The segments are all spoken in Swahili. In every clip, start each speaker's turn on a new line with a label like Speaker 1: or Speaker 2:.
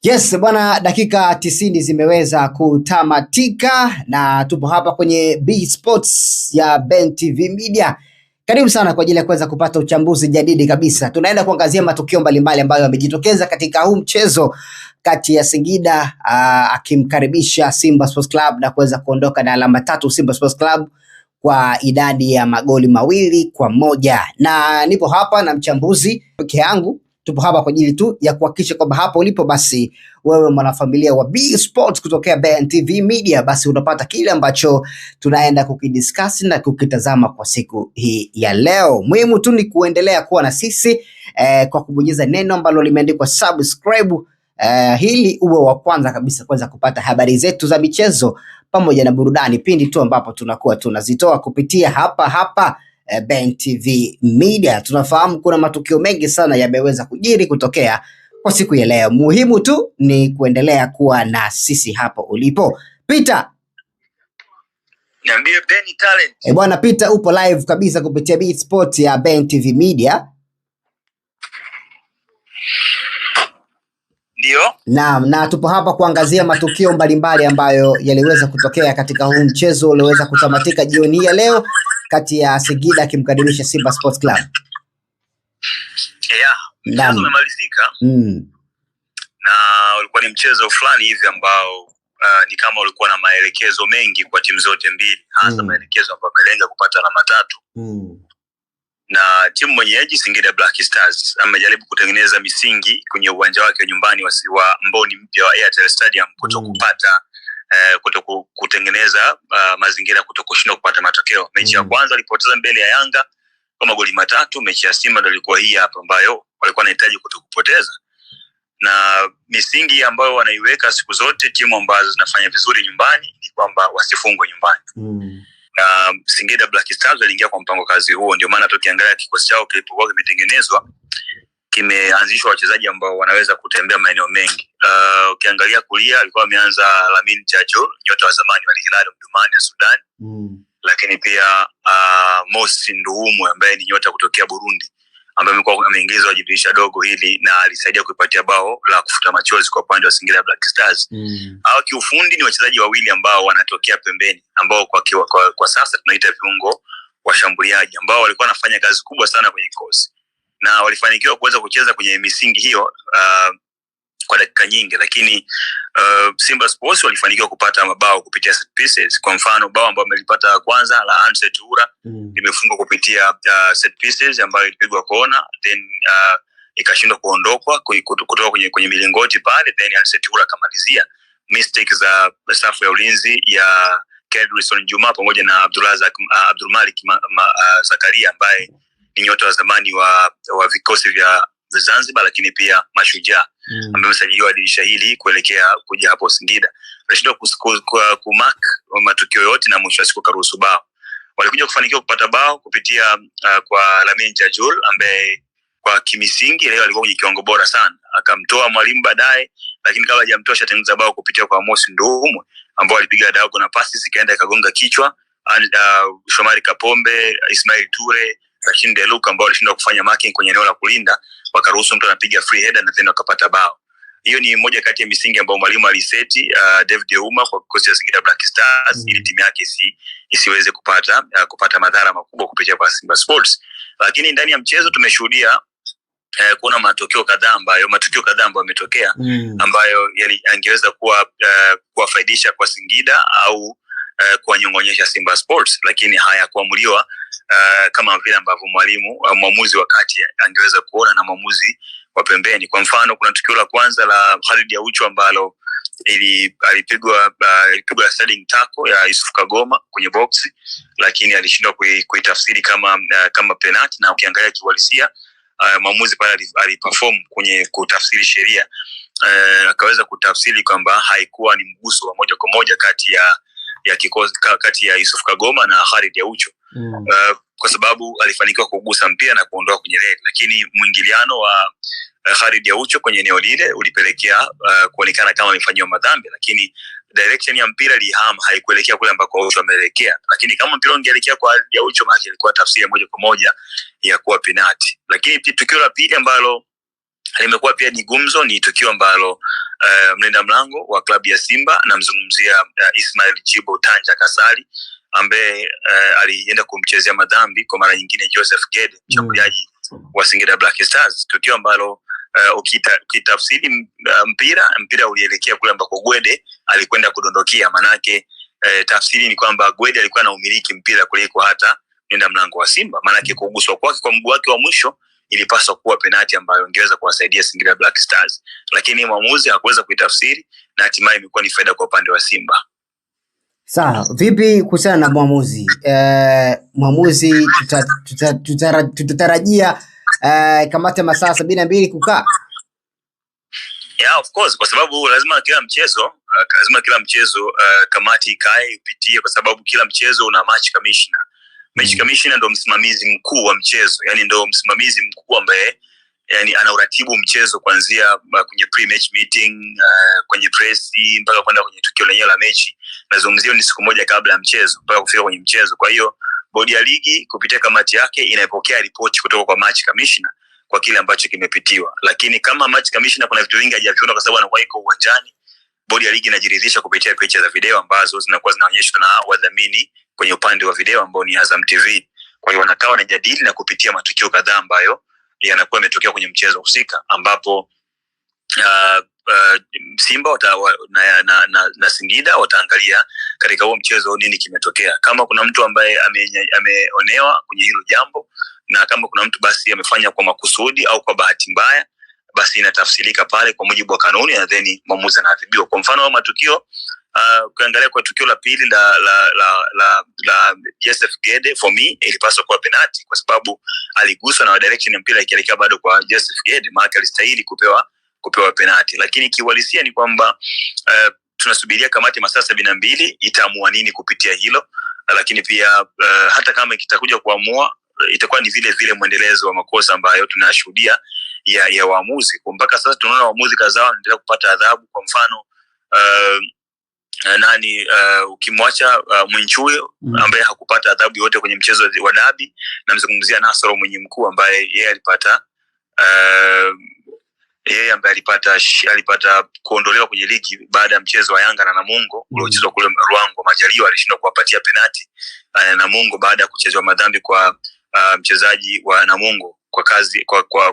Speaker 1: Yes bwana, dakika 90 zimeweza kutamatika na tupo hapa kwenye B Sports ya Ben TV Media. Karibu sana kwa ajili ya kuweza kupata uchambuzi jadidi kabisa. Tunaenda kuangazia matukio mbalimbali ambayo yamejitokeza katika huu mchezo kati ya Singida akimkaribisha Simba Sports Club na kuweza kuondoka na alama 3 Simba Sports Club kwa idadi ya magoli 2-1. Na nipo hapa na mchambuzi peke yangu. Tupo hapa kwa ajili tu ya kuhakikisha kwamba hapo ulipo basi wewe mwanafamilia wa B Sports kutokea Ben TV Media basi unapata kile ambacho tunaenda kukidiscuss na kukitazama kwa siku hii ya leo. Muhimu tu ni kuendelea kuwa na sisi kwa kubonyeza neno ambalo limeandikwa subscribe hili uwe wa kwanza kabisa kuweza kupata habari zetu za michezo pamoja na burudani pindi tu ambapo tunakuwa tunazitoa kupitia hapa Ben TV Media. Tunafahamu kuna matukio mengi sana yameweza kujiri kutokea kwa siku ya leo. Muhimu tu ni kuendelea kuwa na sisi hapo ulipo. Peter,
Speaker 2: niambie Benny Talent.
Speaker 1: Bwana Peter, upo live kabisa kupitia B Sport ya Ben TV Media.
Speaker 2: Ndio.
Speaker 1: Naam, na tupo hapa kuangazia matukio mbalimbali ambayo yaliweza kutokea katika huu mchezo ulioweza kutamatika jioni ya leo kati ya Singida akimkaribisha Simba Sports Club.
Speaker 2: Mchezo umemalizika. Na ulikuwa ni mchezo fulani hivi ambao ni kama ulikuwa na maelekezo mengi kwa timu zote mbili, hasa maelekezo ambayo yamelenga kupata alama 3. Na timu mwenyeji Singida Black Stars amejaribu kutengeneza misingi kwenye uwanja wake wa nyumbani wa Mboni mpya wa Airtel Stadium kutengeneza mazingira kutokushindwa kupata matokeo. Mechi ya kwanza alipoteza mbele ya Yanga kwa magoli 3. Mechi ya Simba ndio ilikuwa hii hapa ambayo walikuwa wanahitaji kutokupoteza. Na misingi ambayo wanaiweka siku zote timu ambazo zinafanya vizuri nyumbani ni kwamba wasifungwe nyumbani. Na Singida Black Stars waliingia kwa mpango kazi huo, ndio maana tukiangalia kikosi chao kilipokuwa kimetengenezwa kimeanzishwa wachezaji ambao wanaweza kutembea maeneo mengi. Ukiangalia kulia alikuwa ameanza Lamine Jajo, nyota wa zamani wa Hilal Omdurman ya Sudan. Lakini pia Mosi Nduumu ambaye ni nyota kutokea Burundi, ambaye amekuwa ameingizwa dirisha dogo hili na alisaidia kuipatia bao la kufuta machozi kwa upande wa Singida Black Stars. Hao kiufundi ni wachezaji wawili ambao wanatokea pembeni, ambao kwa sasa tunaita viungo washambuliaji, ambao walikuwa wanafanya kazi kubwa sana kwenye kikosi na walifanikiwa kuweza kucheza kwenye misingi hiyo kwa dakika nyingi. Lakini Simba Sports walifanikiwa kupata mabao kupitia set pieces. Kwa mfano bao ambao wamelipata kwanza la Anse Toura limefungwa kupitia set pieces ambayo ilipigwa kona, then ikashindwa kuondokwa kutoka kwenye milingoti pale, then Anse Toura akamalizia. Mistake za safu ya ulinzi ya Kedrison Juma pamoja na Abdul Malik Zakaria ambaye ni nyota wa zamani wa vikosi vya Zanzibar, lakini pia Mashujaa ambaye amesajiliwa dirisha hili kuja hapo Singida. Walishindwa kumark matukio yote na mwisho wa siku karuhusu bao. Walikuja kufanikiwa kupata bao kupitia kwa Lamine Jajul ambaye kwa kimisingi leo alikuwa kwenye kiwango bora sana. Akamtoa mwalimu baadaye, lakini kabla hajamtoa shatengeneza bao kupitia kwa Mosi Nduumu ambao alipiga diagonal na pasi zikaenda ikagonga kichwa. Shomari Kapombe, Ismail Ture, Rashid Deluka ambao walishindwa kufanya marking kwenye eneo la kulinda, wakaruhusu mtu anapiga free header na tena wakapata bao. Hiyo ni moja kati ya misingi ambayo mwalimu aliseti David Euma kwa kikosi cha Singida Black Stars ili timu yake isiweze kupata madhara makubwa kupitia kwa Simba Sports. Lakini ndani ya mchezo tumeshuhudia kuna matukio kadhaa ambayo yametokea ambayo yangeweza kuwafaidisha kwa Singida au kuwanyongonyesha Simba Sports, lakini hayakuamuliwa kama vile ambavyo mwamuzi wa kati angeweza kuona na mwamuzi wa pembeni. Kwa mfano kuna tukio la kwanza la Khalid Aucho ambalo alipigwa sliding tackle ya Yusuf Kagoma kwenye box, lakini alishindwa kuitafsiri kama penalty, na ukiangalia kiuhalisia mwamuzi pale aliperform kwenye kutafsiri sheria, akaweza kutafsiri kwamba haikuwa ni mguso wa moja kwa moja kati ya Yusuf Kagoma na Khalid Aucho. Kwa sababu alifanikiwa kugusa mpira na kuondoa kwenye reli, lakini mwingiliano wa Khalid Aucho kwenye eneo lile ulipelekea kuonekana kama amefanywa madhambi, lakini direction ya mpira haikuelekea kule ambako Aucho ameelekea. Lakini kama mpira ungeelekea kwa Aucho, maana ilikuwa tafsiri moja kwa moja ya kuwa penalty. Lakini tukio la pili ambalo limekuwa pia ni gumzo. Ni tukio ambalo mlinda mlango wa klabu ya Simba, namzungumzia Ismail Chibo Tanja Kasali, ambaye alienda kumchezea madhambi kwa mara nyingine Joseph Gede, mshambuliaji wa Singida Black Stars, tukio ambalo ukitafsiri mpira ulielekea kule ambako Gwede alikwenda kudondokia. Manake tafsiri ni kwamba Gwede alikuwa na umiliki mpira kuliko hata mlinda mlango wa Simba. Manake kuguswa kwake kwa mguu wake wa mwisho ilipaswa kuwa penalti ambayo ingeweza kuwasaidia Singida Black Stars, lakini mwamuzi hakuweza kuitafsiri na hatimaye imekuwa ni faida kwa upande wa Simba.
Speaker 1: Sawa, vipi kuhusiana na mwamuzi? Mwamuzi tutatarajia kamati ya masaa 72 kukaa?
Speaker 2: Yeah, of course, kwa sababu lazima kila mchezo kamati ikae ipitie, kwa sababu kila mchezo una match commissioner. Match commissioner ndo msimamizi mkuu wa mchezo, yani ndo msimamizi mkuu ambaye yani anauratibu mchezo kuanzia kwenye pre-match meeting, kwenye press mpaka kwenda kwenye tukio lenyewe la mechi. Nazungumzia ni siku moja kabla ya mchezo mpaka kufika kwenye mchezo. Kwa hiyo bodi ya ligi kupitia kamati yake inapokea ripoti kutoka kwa match commissioner kwa kile ambacho kimepitiwa. Lakini kama match commissioner kuna vitu vingi hajaviona kwa sababu anakuwa iko uwanjani, bodi ya ligi inajiridhisha kupitia picha za video ambazo zinakuwa zinaonyeshwa na wadhamini kwenye upande wa video ambao ni Azam TV. Kwa hiyo wanakaa wanajadili na kupitia matukio kadhaa ambayo yanakuwa yametokea kwenye mchezo husika, ambapo Simba na Singida wataangalia katika huo mchezo nini kimetokea. Kama kuna mtu ambaye ameonewa kwenye hilo jambo, na kama kuna mtu basi amefanya kwa makusudi au kwa bahati mbaya, basi inatafsirika pale kwa mujibu wa kanuni, na then mwamuzi anaadhibiwa. Kwa mfano matukio ukiangalia kwa tukio la pili la Joseph Gede, for me ilipaswa kuwa penalty kwa sababu aliguswa na direction ya mpira ikielekea bado kwa Joseph Gede, maana alistahili kupewa penalty. Lakini kiuhalisia ni kwamba tunasubiria kamati masaa 72 itaamua nini kupitia hilo. Lakini pia hata kama kitakuja kuamua, itakuwa ni vile vile muendelezo wa makosa ambayo tunashuhudia ya waamuzi. Mpaka sasa tunaona waamuzi kadhaa wanaendelea kupata adhabu. Kwa mfano ukimwacha Mwinchui ambaye hakupata adhabu yote kwenye mchezo wa dabi, na mzungumzia Nasoro mwenye mkuu ambaye yeye alipata kuondolewa kwenye ligi baada ya mchezo wa Yanga na Namungo uliochezwa kule Ruangwa. Majaliwa alishindwa kuwapatia penalti Namungo baada ya kuchezwa madhambi kwa mchezaji wa Namungo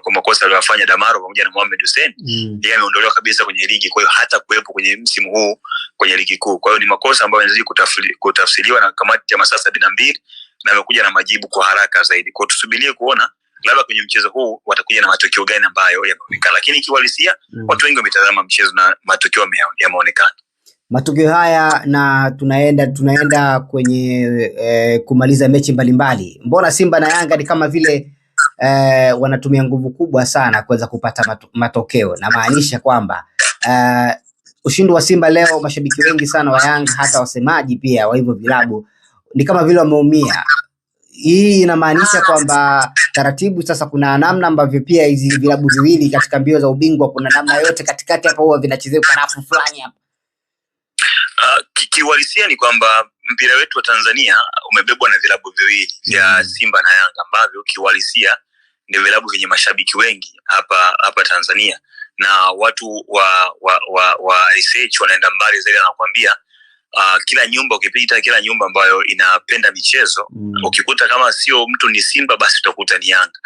Speaker 2: kwa makosa aliyofanya Damaro pamoja na Mohamed Hussein. Yeye ameondolewa kabisa kwenye ligi, kwa hiyo hata kuwepo kwenye msimu huu kwenye ligi kuu. Kwa hiyo ni makosa ambayo yanazidi kutafsiriwa na kamati ya masaa 72 na amekuja na majibu kwa haraka zaidi. Kwa hiyo tusubirie kuona labda kwenye mchezo huu watakuja na matokeo gani ambayo yameonekana, lakini kiuhalisia watu wengi wametazama mchezo na matokeo yameonekana.
Speaker 1: Matokeo haya na tunaenda kwenye kumaliza mechi mbalimbali. Mbona Simba na Yanga ni kama vile wanatumia nguvu kubwa sana kuweza kupata matokeo? Na maanisha kwamba ushindi wa Simba leo, mashabiki wengi sana wa Yanga, hata wasemaji pia wa hivyo vilabu, ni kama vile wameumia. Hii inamaanisha kwamba taratibu sasa kuna namna ambavyo pia hizi vilabu viwili katika mbio za ubingwa, kuna namna yote katikati hapo huwa vinachezea karafu fulani hapo.
Speaker 2: Kiuhalisia ni kwamba mpira wetu wa Tanzania umebebwa na vilabu viwili vya Simba na Yanga ambavyo kiuhalisia ndio vilabu vyenye mashabiki wengi hapa Tanzania. Na watu wa research wanaenda mbali zaidi, anakuambia kila nyumba ukipita, kila nyumba ambayo inapenda michezo ukikuta kama sio mtu ni Simba basi utakuta ni Yanga.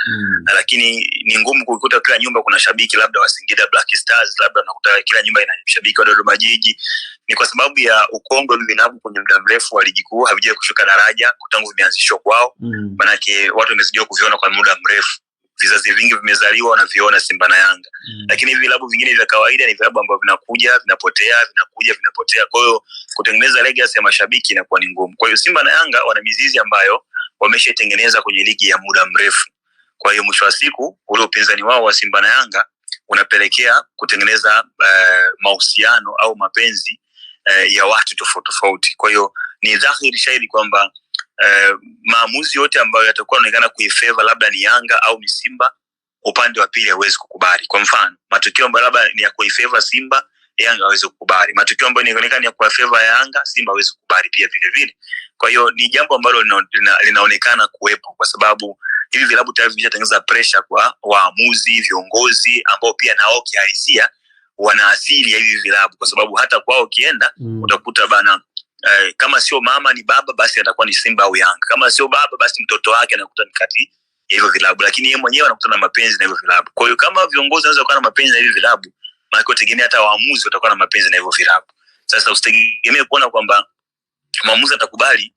Speaker 2: Lakini ni ngumu kukuta kila nyumba kuna shabiki labda wa Singida Black Stars, labda unakuta kila nyumba ina shabiki wa Dodoma Jiji. Ni kwa sababu ya ukongwe vinabu kwenye muda mrefu wa ligi kuu, havijawahi kushuka daraja tangu vimeanzishwa kwao. Manake watu wamezidia kuviona kwa muda mrefu, vizazi vingi vimezaliwa wanaviona Simba na Yanga. Lakini vilabu vingine vya kawaida ni vilabu ambavyo vinakuja vinapotea. Kwa hiyo kutengeneza legacy ya mashabiki inakuwa ni ngumu. Kwa hiyo Simba na Yanga wana mizizi ambayo wameshaitengeneza kwenye ligi ya muda mrefu. Kwa hiyo mwisho wa siku ule upinzani wao wa Simba na Yanga unapelekea kutengeneza mahusiano au mapenzi ya watu tofauti. Kwa hiyo ni dhahiri shahidi kwamba maamuzi yote ambayo yatakuwa yanaonekana kuifavor labda ni Yanga au ni Simba, upande wa pili hawezi kukubali. Kwa mfano, matokeo ambayo labda ni ya kuifavor Simba, Yanga hawezi kukubali. Matokeo ambayo yanaonekana ni ya kuifavor Yanga, Simba hawezi kukubali pia vile vile. Kwa hiyo ni jambo ambalo linaonekana kuwepo, kwa sababu hivi vilabu tayari vimeshatengeneza pressure kwa waamuzi, viongozi ambao pia nao kihalisia wana asili ya hivi vilabu, kwa sababu hata kwao ukienda utakuta bana kama sio mama ni baba, basi atakuwa ni Simba au Yanga. Kama sio baba, basi mtoto wake anakuta ni kati ya hivyo vilabu, lakini yeye mwenyewe anakuta na mapenzi na hivyo vilabu. Kwa hiyo kama viongozi wanaweza kuwa na mapenzi na hivyo vilabu, maana utegemea hata waamuzi watakuwa na mapenzi na hivyo vilabu. Sasa usitegemee kuona kwamba maamuzi atakubali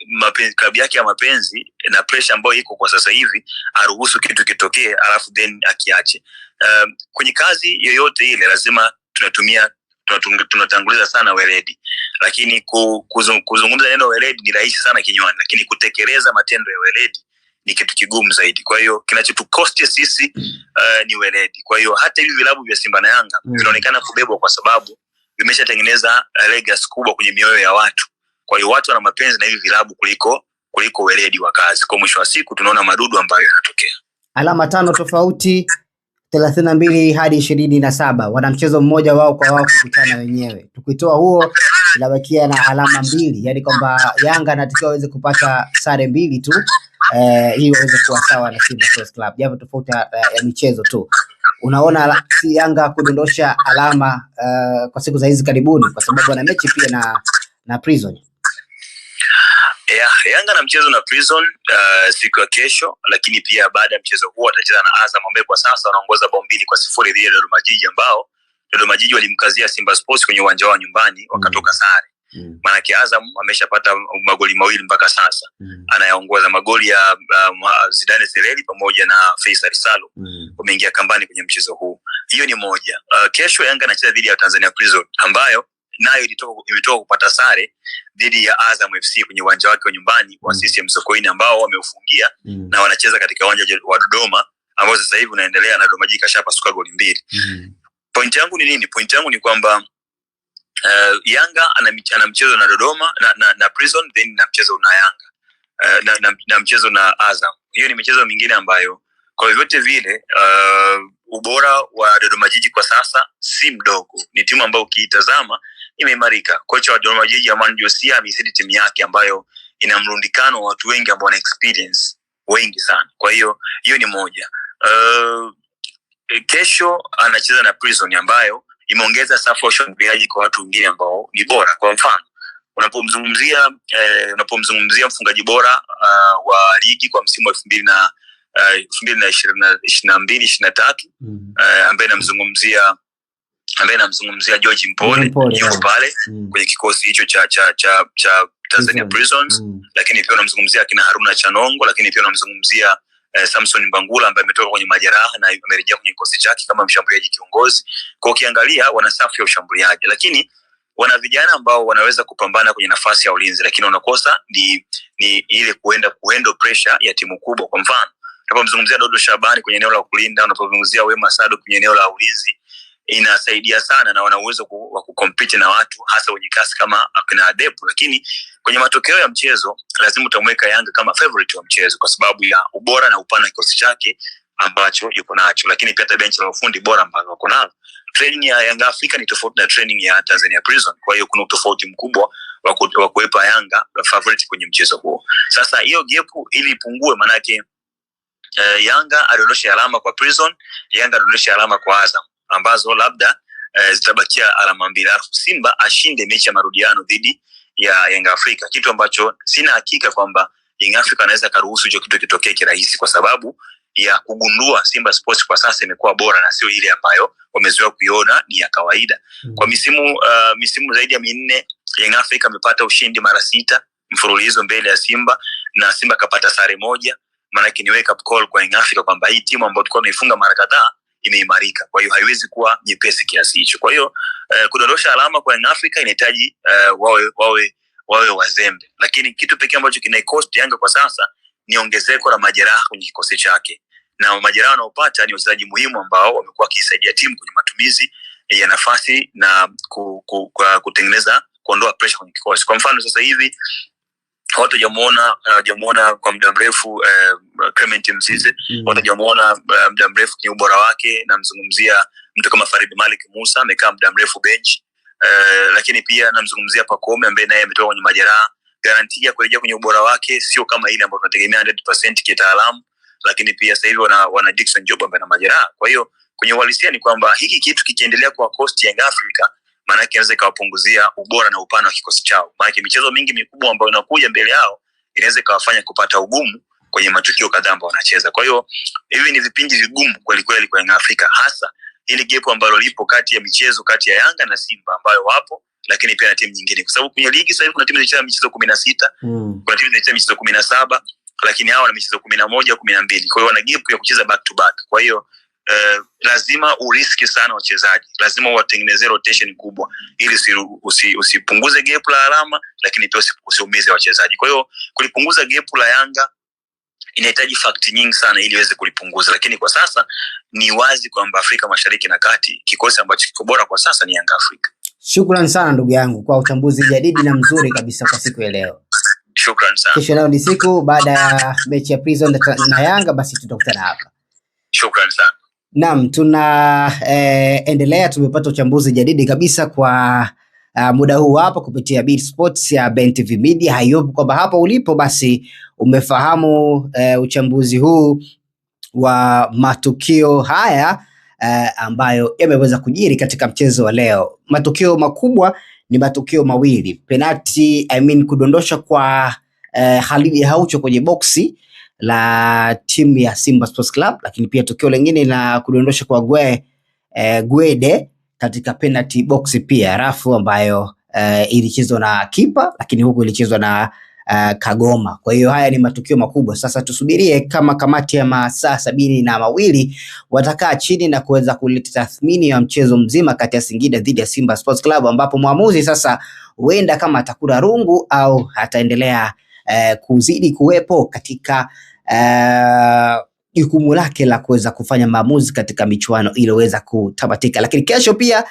Speaker 2: mapenzi, klabu yake ya mapenzi na pressure ambayo iko kwa sasa hivi aruhusu kitu kitokee alafu then akiache. Kwenye kazi yoyote ile lazima tunatanguliza sana weledi, lakini kuzungumza neno weledi ni rahisi sana kinywani, lakini kutekeleza matendo ya weledi ni kitu kigumu zaidi. Kwa hiyo kinachotukosti sisi ni weledi. Kwa hiyo hata hivi vilabu vya Simba na Yanga vinaonekana kubebwa kwa sababu vimeshatengeneza legacy kubwa kwenye mioyo ya watu. Kwa hiyo watu wana mapenzi na hivi vilabu kuliko weledi wa kazi. Kwa mwisho wa siku tunaona madudu ambayo yanatokea.
Speaker 1: Alama 5 tofauti 32 hadi 27. Wana mchezo mmoja wao kwa wao kukutana wenyewe. Tukitoa huo inabakia na alama 2. Yaani kwamba Yanga anatakiwa aweze kupata sare 2 tu ili waweze kuwa sawa na Simba Sports Club. Japo tofauti ya michezo tu. Unaona si Yanga kudondosha alama kwa siku za hizi karibuni kwa sababu ana mechi pia na Prison.
Speaker 2: Yanga na mchezo na Prison siku ya kesho, lakini pia baada ya mchezo huo atacheza na Azam ambaye kwa sasa wanaongoza bao 2-0 dhidi ya Dodoma Jiji, ambao Dodoma Jiji walimkazia Simba Sports kwenye uwanja wao nyumbani wakatoka sare. Maana Azam ameshapata magoli 2 mpaka sasa. Anayaongoza magoli ya Zidane Sereli pamoja na Faisal Salo wameingia kambani kwenye mchezo huu. Hiyo ni moja. Kesho Yanga anacheza dhidi ya Tanzania Prison ambayo nayo imetoka kupata sare dhidi ya Azam FC kwenye uwanja wake wa nyumbani wa CCM Sokoine ambao wameufungia na wanacheza katika uwanja wa Dodoma ambao sasa hivi unaendelea na Dodoma Jiji kashapasuka goli 2. Point yangu ni nini? Point yangu ni kwamba Yanga ana mchezo na Dodoma na Prison, then na mchezo na Yanga na mchezo na Azam. Hiyo ni michezo mingine ambayo kwa vyote vile ubora wa Dodoma Jiji kwa sasa si mdogo. Ni timu ambayo ukiitazama imeimarika. Kocha wa Dodoma Jiji Aman Josia amesaidia timu yake ambayo ina mrundikano wa watu wengi ambao wana experience wengi sana. Kwa hiyo ni moja. Kesho anacheza na Prison ambayo imeongeza safu ya ushambuliaji kwa watu wengine ambao ni bora. Kwa mfano unapomzungumzia mfungaji bora wa ligi kwa msimu wa 2022-23 ambaye namzungumzia George Mpole yuko pale kwenye kikosi hicho cha Tanzania Prisons. Lakini pia unamzungumzia kina Haruna Chanongo, lakini pia unamzungumzia Samson Mbangula ambaye ametoka kwenye majeraha na amerejea kwenye kikosi chake kama mshambuliaji kiongozi. Kwa ukiangalia wana safu ya ushambuliaji, lakini wana vijana ambao wanaweza kupambana kwenye nafasi ya ulinzi, lakini wanakosa ni ile kuenda pressure ya timu kubwa. Kwa mfano unapomzungumzia Dodo Shabani kwenye eneo la kulinda, unapomzungumzia Wema Sado kwenye eneo la ulinzi, inasaidia sana na wana uwezo wa kucompete na watu hasa wenye kasi kama akina Adepu. Lakini kwenye matokeo ya mchezo lazima utamweka Yanga kama favorite wa mchezo kwa sababu ya ubora na upana kikosi chake ambacho yuko nacho, lakini pia benchi la ufundi bora ambalo wako nalo. Training ya Yanga Afrika ni tofauti na training ya Tanzania Prison. Kwa hiyo kuna utofauti mkubwa wa kuipa Yanga favorite kwenye mchezo huo. Sasa hiyo gap ili ipungue, manake Yanga adondoshe alama kwa Prison, Yanga adondoshe alama kwa Azam ambazo labda zitabakia alama 2, alafu Simba ashinde mechi ya marudiano dhidi ya Yanga Afrika, kitu ambacho sina hakika kwamba Yanga Afrika anaweza karuhusu hicho kitu kitokee kirahisi kwa sababu ya kugundua Simba Sports kwa sasa imekuwa bora na sio ile ambayo wamezoea kuiona ni ya kawaida. Kwa misimu zaidi ya 4 Yanga Afrika amepata ushindi mara 6 mfululizo mbele ya Simba na Simba kapata sare 1. Maana yake ni wake up call kwa Yanga Afrika kwamba hii timu ambayo tulikuwa tunaifunga mara kadhaa imeimarika. Kwa hiyo haiwezi kuwa nyepesi kiasi hicho. Kwa hiyo kudondosha alama kwa Yanga Afrika inahitaji wawe wazembe. Lakini kitu pekee ambacho kinaikost Yanga kwa sasa ni ongezeko la majeraha kwenye kikosi chake. Na majeraha wanaopata ni wachezaji muhimu ambao wamekuwa wakisaidia timu kwenye matumizi ya nafasi na kuondoa pressure kwenye kikosi. Kwa mfano sasa hivi watu hawajamuona kwa muda mrefu Clement Mzize, watu hawajamuona muda mrefu kwenye ubora wake. Namzungumzia mtu kama Farid Malik Musa amekaa muda mrefu bench. Lakini pia namzungumzia Pacome ambaye naye ametoka kwenye majeraha. guarantee ya kurejea kwenye ubora wake sio kama ile ambayo tunategemea 100% kitaalamu, lakini pia sasa hivi wana Dickson Job ambaye ana majeraha. Kwa hiyo kwenye uhalisia ni kwamba hiki kitu kikiendelea kwa cost ya Africa, maana yake inaweza ikawapunguzia ubora na upana wa kikosi chao. Maana yake michezo mingi mikubwa ambayo inakuja mbele yao inaweza ikawafanya kupata ugumu kwenye matukio kadhaa ambayo wanacheza. Kwa hiyo hivi ni vipindi vigumu kweli kweli kwa Afrika, hasa ili gap ambalo lipo kati ya michezo kati ya Yanga na Simba ambayo wapo, lakini pia na timu nyingine, kwa sababu kwenye ligi sasa hivi kuna timu zinacheza michezo 16, kuna timu zinacheza michezo 17, lakini hao wana michezo 11 au 12. Kwa hiyo wana gap ya kucheza back to back. Kwa hiyo lazima uriski sana wachezaji, lazima uwatengenezee rotation kubwa ili usipunguze gap la alama, lakini pia usiumize wachezaji. Kwa hiyo kulipunguza gap la Yanga inahitaji fact nyingi sana ili iweze kulipunguza, lakini kwa sasa ni wazi kwamba Afrika Mashariki na Kati kikosi ambacho kiko bora kwa sasa ni Yanga Afrika.
Speaker 1: Shukrani sana ndugu yangu kwa uchambuzi jadidi na mzuri kabisa kwa siku ya leo.
Speaker 2: Shukrani sana.
Speaker 1: Kesho leo ni siku baada ya mechi ya Prison na Yanga, basi tutakutana hapa.
Speaker 2: Shukrani sana.
Speaker 1: Naam, endelea. Tumepata uchambuzi jadidi kabisa kwa muda huu hapa kupitia Beat Sports ya BenTV Media. Hayopo kwamba hapa ulipo basi umefahamu uchambuzi huu wa matukio haya ambayo yameweza kujiri katika mchezo wa leo. Matukio makubwa ni matukio mawili. Penalty, kudondosha kwa Khalid Aucho kwenye boksi la timu ya Simba Sports Club, lakini pia tukio lingine la kudondosha kwa Gwede katika penalty box pia, rafu ambayo ilichezwa na kipa, lakini huku ilichezwa na Kagoma. Kwa hiyo haya ni matukio makubwa. Sasa tusubirie kama kamati ya masaa 72 watakaa chini na kuweza kuleta tathmini ya mchezo mzima kati ya Singida dhidi ya Simba Sports Club, ambapo mwamuzi sasa huenda kama atakula rungu au ataendelea kuzidi kuwepo katika jukumu lake la kuweza kufanya maamuzi katika michuano iliyoweza kutamatika. Lakini kesho pia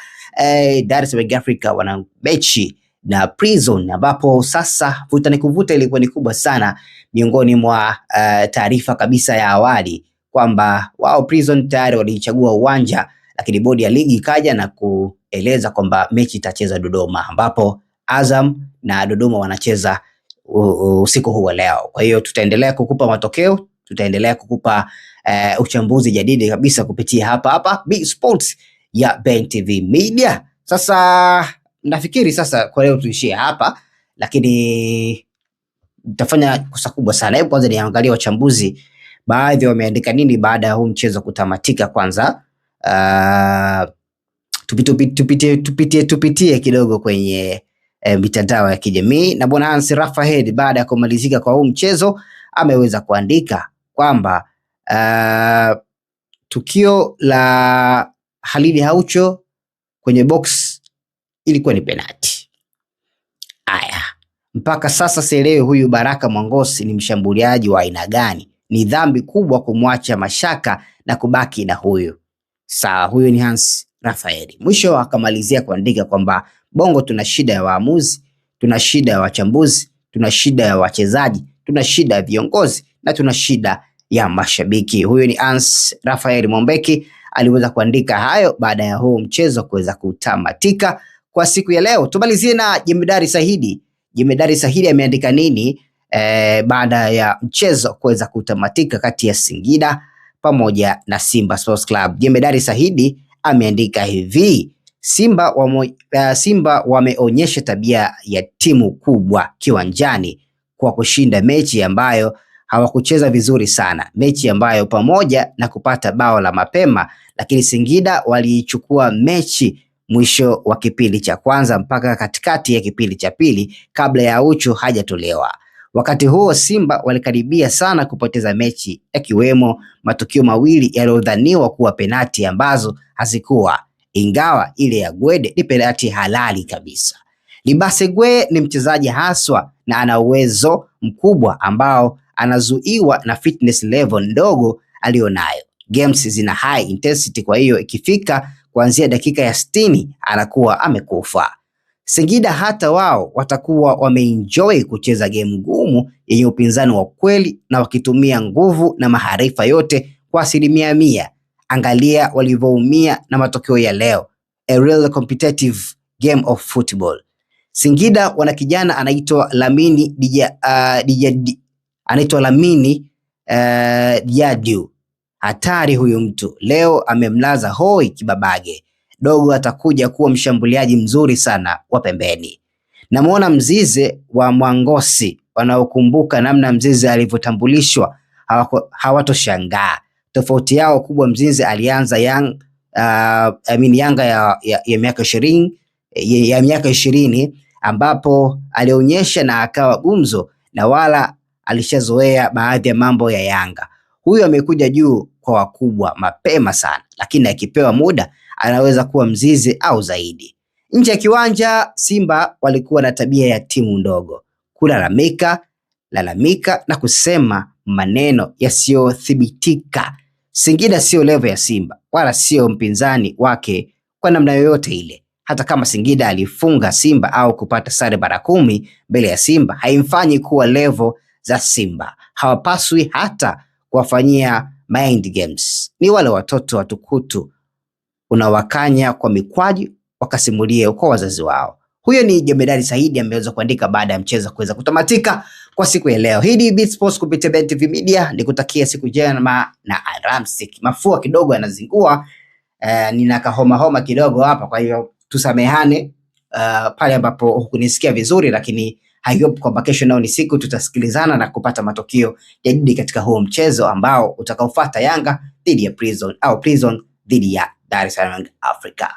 Speaker 1: Dar es Salaam Africa wana mechi na Prison, ambapo sasa vuta ni kuvuta ilikuwa ni kubwa sana miongoni mwa taarifa kabisa ya awali kwamba wao Prison tayari walichagua uwanja, lakini bodi ya ligi ikaja na kueleza kwamba mechi itacheza Dodoma, ambapo Azam na Dodoma wanacheza usiku huu leo. Kwa hiyo tutaendelea kukupa matokeo, tutaendelea kukupa uchambuzi jadidi kabisa kupitia hapa Beat Sports ya BenTV Media. Sasa nafikiri sasa kwa leo tuishie hapa, lakini nitafanya kosa kubwa sana. Hebu kwanza niangalie wachambuzi baadhi wameandika nini baada ya huu mchezo kutamatika. Kwanza tupitie kidogo kwenye mitandao ya kijamii. Na bwana Hans Raphael baada ya kumalizika kwa huu mchezo ameweza kuandika kwamba tukio la Khalid Aucho kwenye box ilikuwa ni penalti. Aya, mpaka sasa sielewi huyu Baraka Mwangosi ni mshambuliaji wa aina gani? Ni dhambi kubwa kumwacha Mashaka na kubaki na huyu. Sawa, huyu ni Hans Raphael. Mwisho akamalizia kuandika kwamba Bongo tuna shida ya waamuzi, tuna shida ya wachambuzi, tuna shida ya wachezaji, tuna shida ya viongozi na tuna shida ya mashabiki. Huyu ni Hans Raphael Mombeki aliweza kuandika hayo baada ya huu mchezo kuweza kutamatika kwa siku ya leo. Tumalizie na Jemedari Sahidi. Jemedari Sahidi ameandika nini baada ya mchezo kuweza kutamatika kati ya Singida pamoja na Simba Sports Club? Jemedari Sahidi ameandika hivi: Simba wameonyesha tabia ya timu kubwa kiwanjani kwa kushinda mechi ambayo hawakucheza vizuri sana, mechi ambayo pamoja na kupata bao la mapema, lakini Singida walichukua mechi mwisho wa kipindi cha kwanza mpaka katikati ya kipindi cha pili kabla ya Aucho hajatolewa. Wakati huo Simba walikaribia sana kupoteza mechi, yakiwemo matukio mawili yaliyodhaniwa kuwa penati ambazo hazikuwa, ingawa ile ya Gwede ni penati halali kabisa. Libase Gwe ni mchezaji haswa na ana uwezo mkubwa ambao anazuiwa na fitness level ndogo alionayo. Games zina high intensity, kwa hiyo ikifika kuanzia dakika ya 60 anakuwa amekufa. Singida hata wao watakuwa wameenjoy kucheza game ngumu yenye upinzani wa kweli na wakitumia nguvu na maarifa yote kwa 100%. Angalia walivyoumia na matokeo ya leo. A real competitive game of football. Singida wana kijana anaitwa Lamine Diadu. Hatari huyu mtu. Leo amemlaza hoi kibabage. Dogo atakuja kuwa mshambuliaji mzuri sana wa pembeni. Namuona Mzize wa Mwangosi. Wanaokumbuka namna Mzize alivyotambulishwa hawatoshangaa. Tofauti yao kubwa, Mzize alianza Yanga ya miaka 20 ambapo alionyesha na akawa gumzo na wala alishazoea baadhi ya mambo ya Yanga. Huyu amekuja juu kwa wakubwa mapema sana, lakini akipewa muda anaweza kuwa Mzize au zaidi. Nje ya kiwanja, Simba walikuwa na tabia ya timu ndogo, kulalamika na kusema maneno yasiyothibitika. Singida sio level ya Simba wala sio mpinzani wake kwa namna yoyote ile. Hata kama Singida alifunga Simba au kupata sare mara 10 mbele ya Simba, haimfanyi kuwa level za Simba. Hawapaswi hata kuwafanyia mind games. Ni wale watoto watukutu unawakanya kwa mikwaju wakasimulie kwa wazazi wao. Huyo ni Jemedari Saidi ameweza kuandika baada ya mchezo kuweza kutamatika kwa siku ya leo. Hii ni Beat Sports kupitia BenTV Media. Nikutakia siku njema na alamsiki. Mafua kidogo yanazingua, nina kahoma kidogo hapa, kwa hiyo tusamehane pale ambapo hukunisikia vizuri, lakini I hope kwamba kesho nao ni siku tutasikilizana na kupata matokeo jadidi katika huo mchezo ambao utakaofuata, Yanga dhidi ya Prison dhidi ya Dar es Salaam Africa.